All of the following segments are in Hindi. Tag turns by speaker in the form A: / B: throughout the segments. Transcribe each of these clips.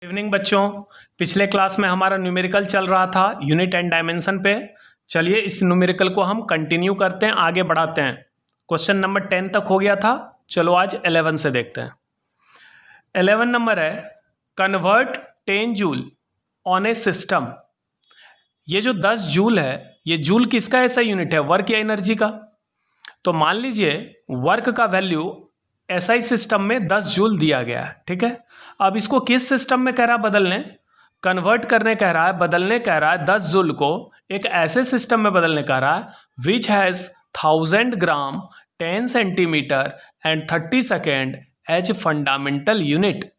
A: इवनिंग बच्चों, पिछले क्लास में हमारा न्यूमेरिकल चल रहा था यूनिट एंड डायमेंशन पे। चलिए इस न्यूमेरिकल को हम कंटिन्यू करते हैं, आगे बढ़ाते हैं। क्वेश्चन नंबर 10 तक हो गया था, चलो आज 11 से देखते हैं। 11 नंबर है convert 10 joule on A system. ये जो 10 जूल है, ये जूल किसका ऐसा यूनिट है, वर्क या एनर्जी का। तो मान लीजिए वर्क का वैल्यू एसआई सिस्टम में 10 जूल दिया गया है, ठीक है। अब इसको किस सिस्टम में कह रहा है बदलने, कन्वर्ट करने कह रहा है, बदलने कह रहा है 10 जूल को एक ऐसे सिस्टम में बदलने कह रहा है which has 1000 gram 10 centimetre and 30 second as fundamental unit.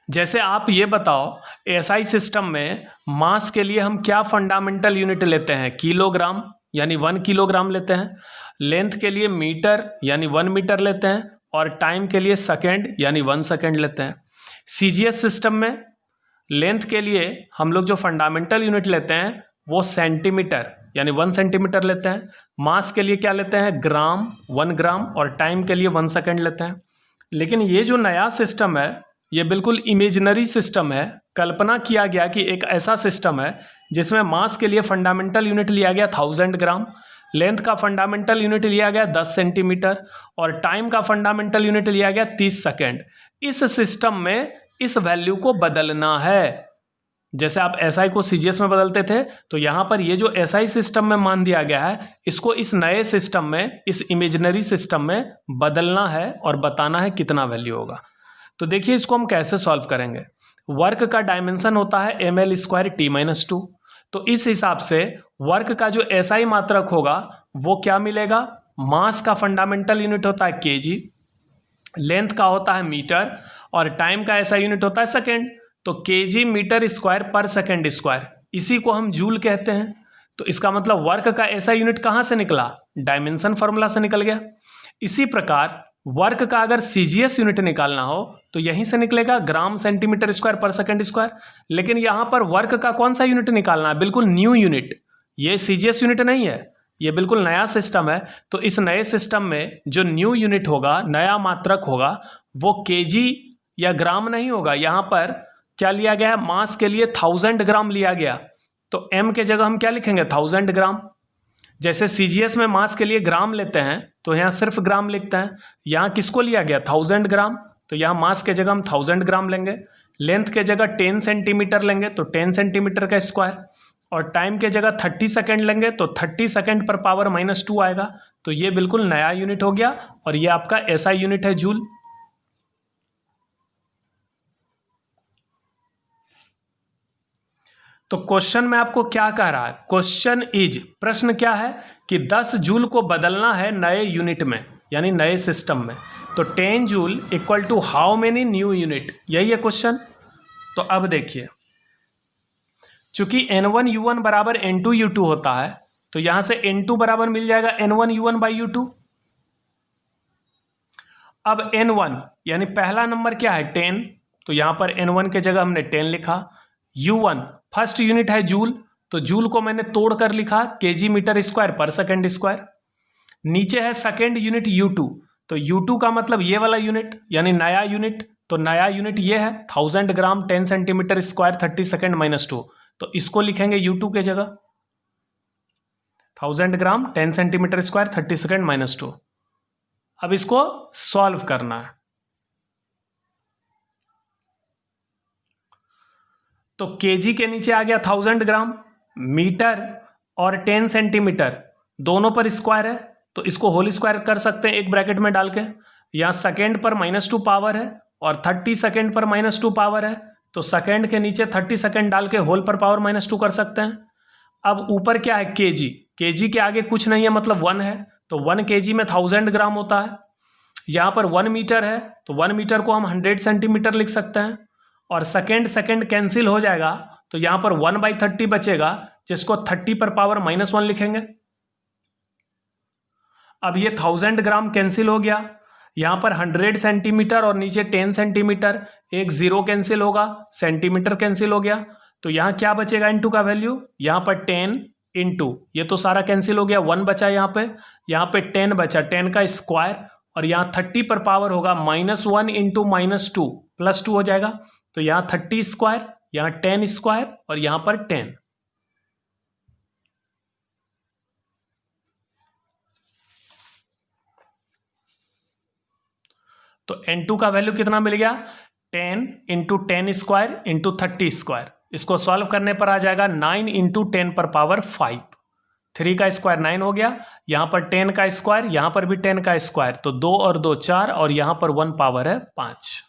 A: जैसे आप ये बताओ एसआई सिस्टम में मास के लिए हम क्या फंडामेंटल यूनिट लेते हैं, किलोग्राम यानी 1 किलोग्राम लेते हैं, लेंथ के लिए मीटर यानी 1 मीटर लेते हैं, और टाइम के लिए सेकेंड यानी 1 सेकेंड लेते हैं। सीजीएस सिस्टम में लेंथ के लिए हम लोग जो फंडामेंटल यूनिट लेते हैं वो सेंटीमीटर यानी 1 सेंटीमीटर लेते हैं, मास के लिए क्या लेते हैं ग्राम 1 ग्राम, और टाइम के लिए 1 सेकेंड लेते हैं। लेकिन ये जो नया सिस्टम है ये बिल्कुल इमेजिनरी सिस्टम है, कल्पना किया गया कि एक ऐसा सिस्टम है जिसमें मास के लिए फंडामेंटल यूनिट लिया गया 1000 ग्राम, लेंथ का फंडामेंटल यूनिट लिया गया 10 सेंटीमीटर, और टाइम का फंडामेंटल यूनिट लिया गया 30 सेकेंड। इस सिस्टम में इस वैल्यू को बदलना है। जैसे आप एसआई को सीजीएस में बदलते थे, तो यहाँ पर ये जो एसआई सिस्टम में मान दिया गया है इसको इस नए सिस्टम में, इस इमेजिनरी सिस्टम में बदलना है और बताना है कितना वैल्यू होगा। तो देखिए इसको हम कैसे सॉल्व करेंगे। वर्क का डायमेंशन होता है ml² t-2, तो इस हिसाब से वर्क का जो एसआई मात्रक होगा वो क्या मिलेगा, मास का फंडामेंटल यूनिट होता है केजी, लेंथ का होता है मीटर, और टाइम का ऐसा यूनिट होता है सेकेंड। तो केजी मीटर स्क्वायर पर सेकेंड स्क्वायर, इसी को हम जूल कहते हैं। तो इसका मतलब वर्क का ऐसा यूनिट कहाँ से निकला, डायमेंशन फार्मूला से निकल गया। इसी प्रकार वर्क का अगर सीजीएस यूनिट निकालना हो तो यहीं से निकलेगा ग्राम सेंटीमीटर स्क्वायर पर सेकेंड स्क्वायर। लेकिन यहाँ पर वर्क का कौन सा यूनिट निकालना है, बिल्कुल न्यू यूनिट, ये सीजीएस यूनिट नहीं है, ये बिल्कुल नया सिस्टम है। तो इस नए सिस्टम में जो न्यू यूनिट होगा, नया मात्रक होगा, वो केजी या ग्राम नहीं होगा। यहाँ पर क्या लिया गया है, मास के लिए 1000 ग्राम लिया गया, तो एम के जगह हम क्या लिखेंगे 1000 ग्राम। जैसे सीजीएस में मास के लिए ग्राम लेते हैं तो यहाँ सिर्फ ग्राम लिखते हैं, यहाँ किसको लिया गया 1000 ग्राम, तो यहाँ मास के जगह हम 1000 ग्राम लेंगे, लेंथ के जगह 10 सेंटीमीटर लेंगे तो 10 सेंटीमीटर का स्क्वायर, और टाइम के जगह 30 सेकेंड लेंगे तो 30 सेकेंड पर पावर -2 आएगा। तो ये बिल्कुल नया यूनिट हो गया, और ये आपका ऐसा यूनिट है जूल। तो क्वेश्चन में आपको क्या कह रहा है, क्वेश्चन इज, प्रश्न क्या है कि 10 जूल को बदलना है नए यूनिट में यानी नए सिस्टम में। तो 10 joule equal to how many new unit, यही है क्वेश्चन। तो अब देखिए, चूंकि n1u1 बराबर n2u2 होता है, तो यहां से n2 बराबर मिल जाएगा n1u1/u2। अब n1 यानी पहला नंबर क्या है 10, तो यहां पर n1 के जगह हमने 10 लिखा। u1 फर्स्ट यूनिट है जूल, तो जूल को मैंने तोड़ कर लिखा केजी मीटर स्क्वायर पर सेकेंड स्क्वायर। नीचे है सेकेंड यूनिट u2, तो u2 का मतलब ये वाला यूनिट यानी नया यूनिट, तो नया यूनिट ये है 1000 ग्राम 10 सेंटीमीटर स्क्वायर 30 सेकेंड -2, तो इसको लिखेंगे u2 के जगह 1000 ग्राम 10 सेंटीमीटर स्क्वायर 30 सेकेंड -2। अब इसको सॉल्व करना है। तो केजी के नीचे आ गया 1000 ग्राम, मीटर और 10 सेंटीमीटर दोनों पर स्क्वायर है, तो इसको होल स्क्वायर कर सकते हैं एक ब्रैकेट में डाल के। यहाँ सेकेंड पर -2 पावर है और 30 सेकेंड पर -2 पावर है, तो सेकेंड के नीचे 30 सेकेंड डाल के होल पर पावर -2 कर सकते हैं। अब ऊपर क्या है केजी, केजी के आगे कुछ नहीं है मतलब 1 है, तो 1 केजी में 1000 ग्राम होता है। यहाँ पर 1 मीटर है, तो 1 मीटर को हम 100 सेंटीमीटर लिख सकते हैं, और सेकेंड सेकेंड कैंसिल हो जाएगा, तो यहाँ पर 1/30 बचेगा, जिसको 30 पर पावर -1 लिखेंगे। अब ये 1000 ग्राम कैंसिल हो गया, यहाँ पर 100 सेंटीमीटर और नीचे 10 सेंटीमीटर, एक 0 कैंसिल होगा, सेंटीमीटर कैंसिल हो गया, तो यहाँ क्या बचेगा इंटू का वैल्यू, यहाँ पर 10 इंटू, ये तो सारा कैंसिल हो गया, 1 बचा यहाँ पे 10 बचा, 10 का स्क्वायर, और यहाँ 30 पर पावर होगा -1 इंटू -2 +2 हो जाएगा, तो यहाँ 30 स्क्वायर, यहाँ 10 स्क्वायर और यहाँ पर 10। तो N2 का वैल्यू कितना मिल गया? 10 इंटू 10 स्क्वायर इंटू 30 स्क्वायर। इसको सॉल्व करने पर आ जाएगा 9 इंटू 10 पर पावर 5। 3 का स्क्वायर 9 हो गया, यहाँ पर 10 का स्क्वायर, यहाँ पर भी 10 का स्क्वायर, तो 2 और 2 4 और यहाँ पर 1 पावर है 5।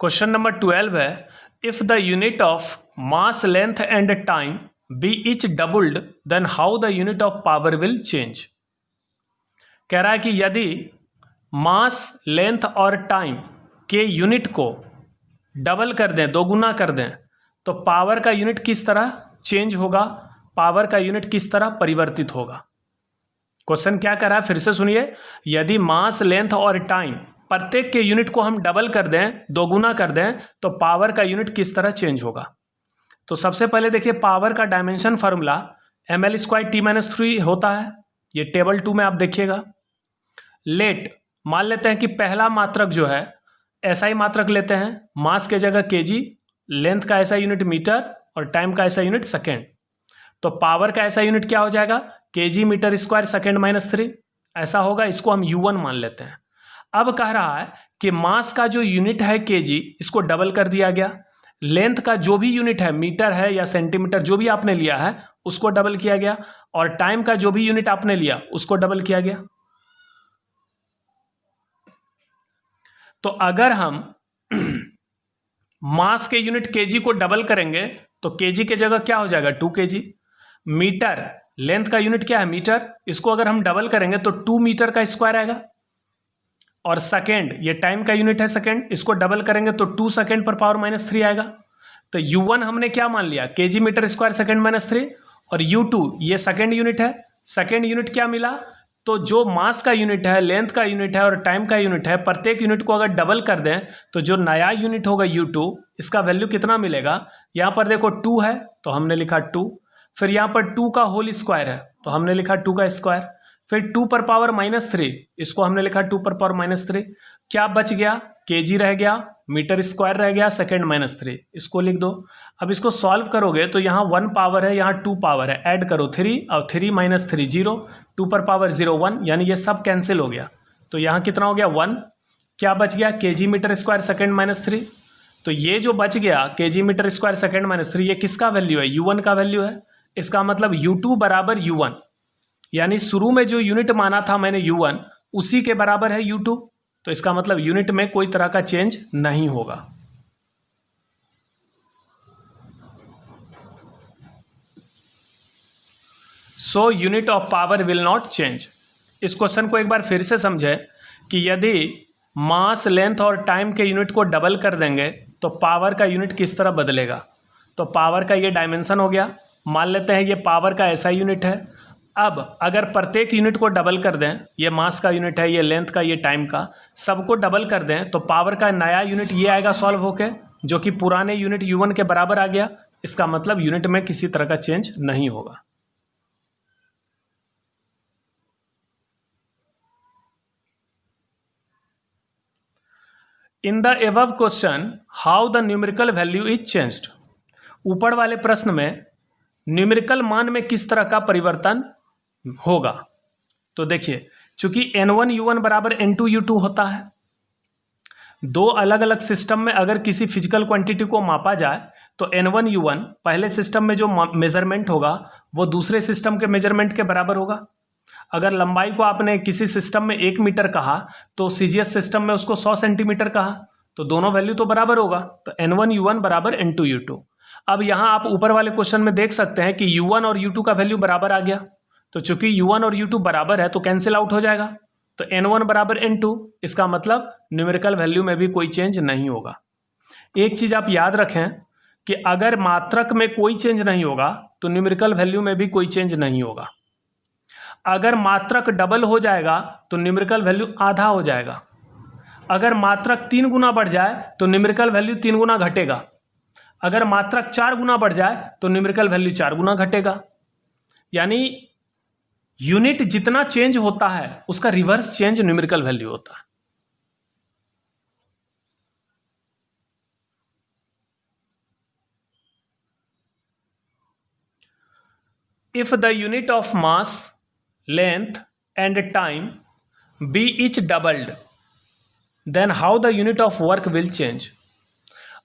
A: क्वेश्चन नंबर 12 है, if the unit of mass length and time be each doubled then how the unit of power will change. कह रहा है कि यदि मास लेंथ और टाइम के यूनिट को डबल कर दें, दोगुना कर दें, तो पावर का यूनिट किस तरह चेंज होगा, पावर का यूनिट किस तरह परिवर्तित होगा। क्वेश्चन क्या कर रहा है, फिर से सुनिए। यदि मास लेंथ और टाइम प्रत्येक के यूनिट को हम डबल कर दें, दोगुना कर दें, तो पावर का यूनिट किस तरह चेंज होगा। तो सबसे पहले देखिए, पावर का डायमेंशन फार्मूला mL²T-3 होता है, ये टेबल 2 में आप देखिएगा। लेट मान लेते हैं कि पहला मात्रक जो है SI मात्रक लेते हैं, मास के जगह kg, लेंथ का SI यूनिट मीटर और टाइम का SI यूनिट सेकेंड। तो पावर का SI यूनिट क्या हो जाएगा, kg metre square second minus 3, ऐसा होगा। इसको हम U1 मान लेते हैं। अब कह रहा है कि मास का जो यूनिट है kg, इसको डबल कर दिया गया। लेंथ का जो भी यूनिट है, मीटर है या सेंटीमीटर, जो भी आपने लिया है उसको डबल किया गया, और टाइम का जो भी यूनिट आपने लिया उसको डबल किया गया। तो अगर हम मास के यूनिट kg को डबल करेंगे तो kg के जगह क्या हो जाएगा, 2 kg। मीटर, लेंथ का यूनिट क्या है, मीटर, इसको अगर हम डबल करेंगे तो 2 मीटर का स्क्वायर आएगा। और सेकेंड, ये टाइम का यूनिट है सेकेंड, इसको डबल करेंगे तो 2 सेकेंड पर पावर -3 आएगा। तो U1 हमने क्या मान लिया, kg मीटर स्क्वायर सेकेंड -3, और U2 ये सेकेंड यूनिट है। सेकेंड यूनिट क्या मिला, तो जो मास का यूनिट है, लेंथ का यूनिट है और टाइम का यूनिट है, प्रत्येक यूनिट को अगर डबल कर दें तो जो नया यूनिट होगा U2, इसका वैल्यू कितना मिलेगा। यहाँ पर देखो 2 है तो हमने लिखा 2, फिर यहाँ पर 2 का होल स्क्वायर है तो हमने लिखा 2 का स्क्वायर, फिर 2 पर पावर -3, इसको हमने लिखा 2 पर पावर -3। क्या बच गया, kg रह गया, मीटर स्क्वायर रह गया, सेकेंड -3, इसको लिख दो। अब इसको सॉल्व करोगे तो यहाँ 1 पावर है, यहाँ 2 पावर है, ऐड करो 3 और 3 - 3 0, 2 पर पावर 0 1, यानी ये सब कैंसिल हो गया। तो यहाँ कितना हो गया, 1। क्या बच गया, kg मीटर स्क्वायर सेकेंड -3। तो ये जो बच गया kg मीटर स्क्वायर सेकेंड -3, ये किसका वैल्यू है, U1 का वैल्यू है। इसका मतलब U2 बराबर U1, यानी शुरू में जो यूनिट माना था मैंने U1, उसी के बराबर है U2। तो इसका मतलब यूनिट में कोई तरह का चेंज नहीं होगा। So unit of power will not change. इस क्वेश्चन को एक बार फिर से समझे कि यदि मास, लेंथ और टाइम के यूनिट को डबल कर देंगे तो पावर का यूनिट किस तरह बदलेगा। तो पावर का ये डायमेंशन हो गया, मान लेते हैं ये पावर का ऐसा यूनिट है। अब अगर प्रत्येक यूनिट को डबल कर दें, ये मास का यूनिट है, ये लेंथ का, ये टाइम का, सबको डबल कर दें तो पावर का नया यूनिट ये आएगा सॉल्व होके, जो कि पुराने यूनिट U1 के बराबर आ गया। इसका मतलब यूनिट में किसी तरह का चेंज नहीं होगा। In the above question how the numerical value is changed. ऊपर वाले प्रश्न में न्यूमेरिकल मान में किस तरह का परिवर्तन होगा। तो देखिए, चूंकि N1U1 बराबर N2U2 होता है, दो अलग अलग सिस्टम में अगर किसी फिजिकल क्वांटिटी को मापा जाए तो N1U1 पहले सिस्टम में जो मेजरमेंट होगा वो दूसरे सिस्टम के मेजरमेंट के बराबर होगा। अगर लंबाई को आपने किसी सिस्टम में 1 मीटर कहा तो CGS सिस्टम में उसको 100 सेंटीमीटर कहा, तो दोनों वैल्यू तो बराबर होगा। तो N1U1 बराबर N2U2। अब यहाँ आप ऊपर वाले क्वेश्चन में देख सकते हैं कि U1 और U2 का वैल्यू बराबर आ गया। तो चूंकि U1 और U2 बराबर है तो कैंसिल आउट हो जाएगा। तो N1 बराबर N2, इसका मतलब न्यूमेरिकल वैल्यू में भी कोई चेंज नहीं होगा। एक चीज़ आप याद रखें कि अगर मात्रक में कोई चेंज नहीं होगा तो न्यूमेरिकल वैल्यू में भी कोई चेंज नहीं होगा। अगर मात्रक डबल हो जाएगा तो न्यूमेरिकल वैल्यू आधा हो जाएगा। अगर मात्रक 3 गुना बढ़ जाए तो न्यूमेरिकल वैल्यू 3 गुना घटेगा। अगर मात्रक 4 गुना बढ़ जाए तो न्यूमेरिकल वैल्यू 4 गुना घटेगा। यानी यूनिट जितना चेंज होता है उसका रिवर्स चेंज न्यूमेरिकल वैल्यू होता है। If the unit of mass, length and time be each doubled, then how the unit of work will change?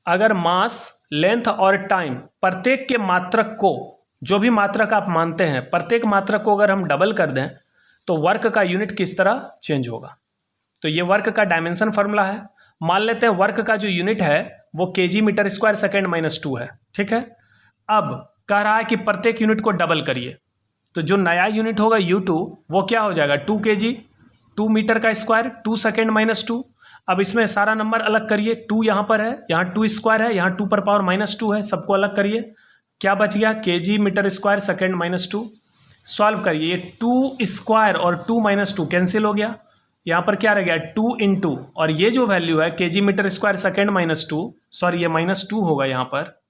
A: अगर मास, लेंथ और टाइम प्रत्येक के मात्रक को, जो भी मात्रक आप मानते हैं, प्रत्येक मात्रक को अगर हम डबल कर दें तो वर्क का यूनिट किस तरह चेंज होगा। तो ये वर्क का डायमेंशन फार्मूला है। मान लेते हैं वर्क का जो यूनिट है वो kg metre square second minus 2 है। ठीक है, अब कह रहा है कि प्रत्येक यूनिट को डबल करिए, तो जो नया यूनिट होगा U2 वो क्या हो जाएगा 2 kg, 2 मीटर का स्क्वायर, 2 सेकेंड माइनस 2। अब इसमें सारा नंबर अलग करिए, 2 यहाँ पर है, यहाँ 2 स्क्वायर है, यहाँ 2 पर पावर माइनस 2 है, सबको अलग करिए, क्या बच गया kg metre square second minus 2। Solve करिए, ये 2 स्क्वायर और 2 माइनस 2 कैंसिल हो गया, यहाँ पर क्या रह गया 2 इंटू, और ये जो वैल्यू है kg metre square second minus 2, sorry ये माइनस 2 होगा, यहाँ पर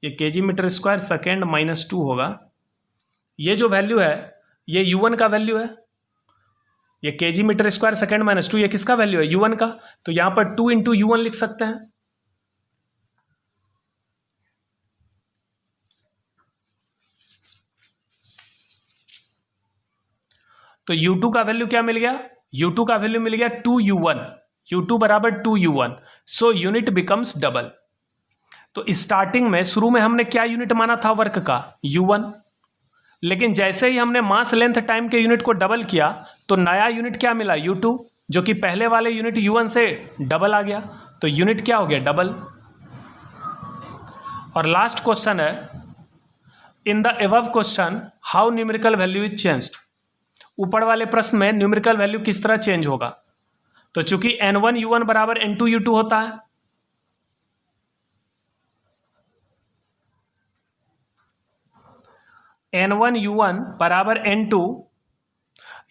A: ये kg metre square second minus 2 होगा। ये जो वैल्यू है ये U1 का वैल्यू है, ये kg metre square second minus 2 ये किसका वैल्यू है U1 का, तो यहाँ पर 2 इंटू U1 लिख सकते हैं। तो U2 का वैल्यू क्या मिल गया, U2 का वैल्यू मिल गया 2U1, U2 बराबर 2U1, so unit becomes double. तो स्टार्टिंग में शुरू में हमने क्या यूनिट माना था वर्क का U1, लेकिन जैसे ही हमने मास, लेंथ, टाइम के यूनिट को डबल किया तो नया यूनिट क्या मिला U2, जो कि पहले वाले यूनिट U1 से डबल आ गया, तो यूनिट क्या हो गया डबल। और लास्ट क्वेश्चन है, in the above question how numerical value is changed. ऊपर वाले प्रश्न में न्यूमेरिकल वैल्यू किस तरह चेंज होगा। तो चूंकि N1U1 बराबर N2U2 होता है, N1U1 बराबर N2,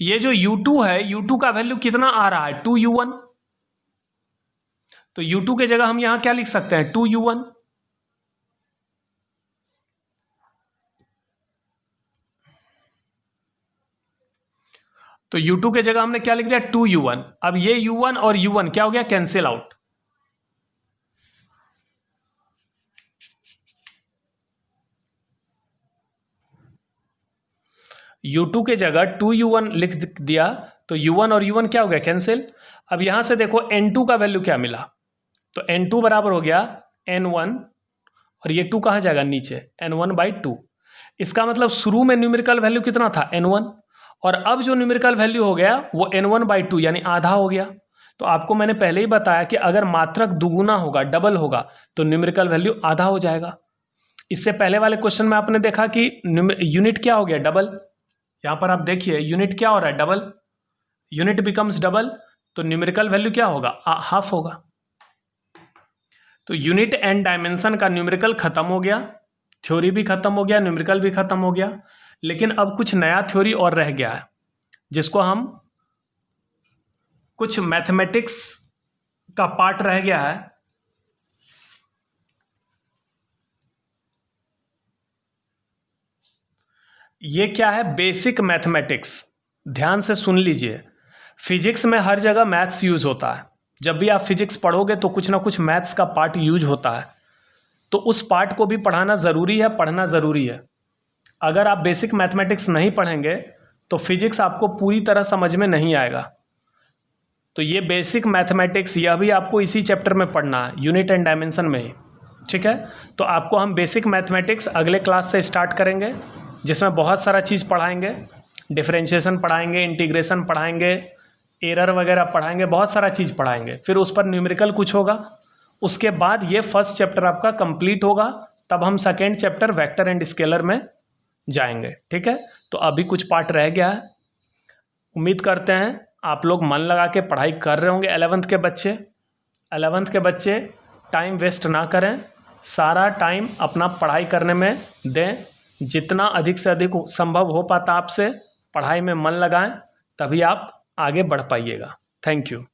A: ये जो U2 है U2 का वैल्यू कितना आ रहा है 2U1, तो U2 के जगह हम यहां क्या लिख सकते हैं 2U1। तो U2 के जगह हमने क्या लिख दिया 2U1। अब ये U1 और U1 क्या हो गया कैंसिल आउट। U2 के जगह 2U1 लिख दिया तो U1 और U1 क्या हो गया कैंसिल। अब यहां से देखो N2 का वैल्यू क्या मिला, तो N2 बराबर हो गया N1 और ये 2 कहाँ जाएगा नीचे N1/2। इसका मतलब शुरू में न्यूमेरिकल वैल्यू कितना था N1, और अब जो न्यूमेरिकल वैल्यू हो गया वो N1/2 यानी आधा हो गया। तो आपको मैंने पहले ही बताया कि अगर मात्रक दुगुना होगा, डबल होगा, तो न्यूमेरिकल वैल्यू आधा हो जाएगा। इससे पहले वाले क्वेश्चन में आपने देखा कि यूनिट क्या हो गया डबल, यहाँ पर आप देखिए यूनिट क्या हो रहा है डबल, यूनिट बिकम्स डबल, तो न्यूमेरिकल वैल्यू क्या होगा हाफ होगा। तो यूनिट एंड डायमेंशन का न्यूमेरिकल खत्म हो गया, थ्योरी भी खत्म हो गया, न्यूमेरिकल भी खत्म हो गया, लेकिन अब कुछ नया थ्योरी और रह गया है जिसको हम कुछ मैथमेटिक्स का पार्ट रह गया है। ये क्या है बेसिक मैथमेटिक्स, ध्यान से सुन लीजिए। फिजिक्स में हर जगह मैथ्स यूज होता है, जब भी आप फिजिक्स पढ़ोगे तो कुछ ना कुछ मैथ्स का पार्ट यूज होता है, तो उस पार्ट को भी पढ़ाना ज़रूरी है, पढ़ना ज़रूरी है। अगर आप बेसिक मैथमेटिक्स नहीं पढ़ेंगे तो फिजिक्स आपको पूरी तरह समझ में नहीं आएगा। तो ये बेसिक मैथमेटिक्स यह भी आपको इसी चैप्टर में पढ़ना है, यूनिट एंड डायमेंशन में ही, ठीक है। तो आपको हम बेसिक मैथमेटिक्स अगले क्लास से स्टार्ट करेंगे, जिसमें बहुत सारा चीज़ पढ़ाएंगे, डिफरेंशिएशन पढ़ाएंगे, इंटीग्रेशन पढ़ाएंगे, एरर वगैरह पढ़ाएंगे, बहुत सारा चीज़ पढ़ाएंगे। फिर उस पर न्यूमेरिकल कुछ होगा, उसके बाद ये फर्स्ट चैप्टर आपका कंप्लीट होगा, तब हम second chapter vector and scalar में जाएंगे, ठीक है। तो अभी कुछ पार्ट रह गया है, उम्मीद करते हैं आप लोग मन लगा के पढ़ाई कर रहे होंगे। 11th के बच्चे टाइम वेस्ट ना करें, सारा टाइम अपना पढ़ाई करने में दें, जितना अधिक से अधिक संभव हो पाता आपसे पढ़ाई में मन लगाएं, तभी आप आगे बढ़ पाइएगा। Thank you.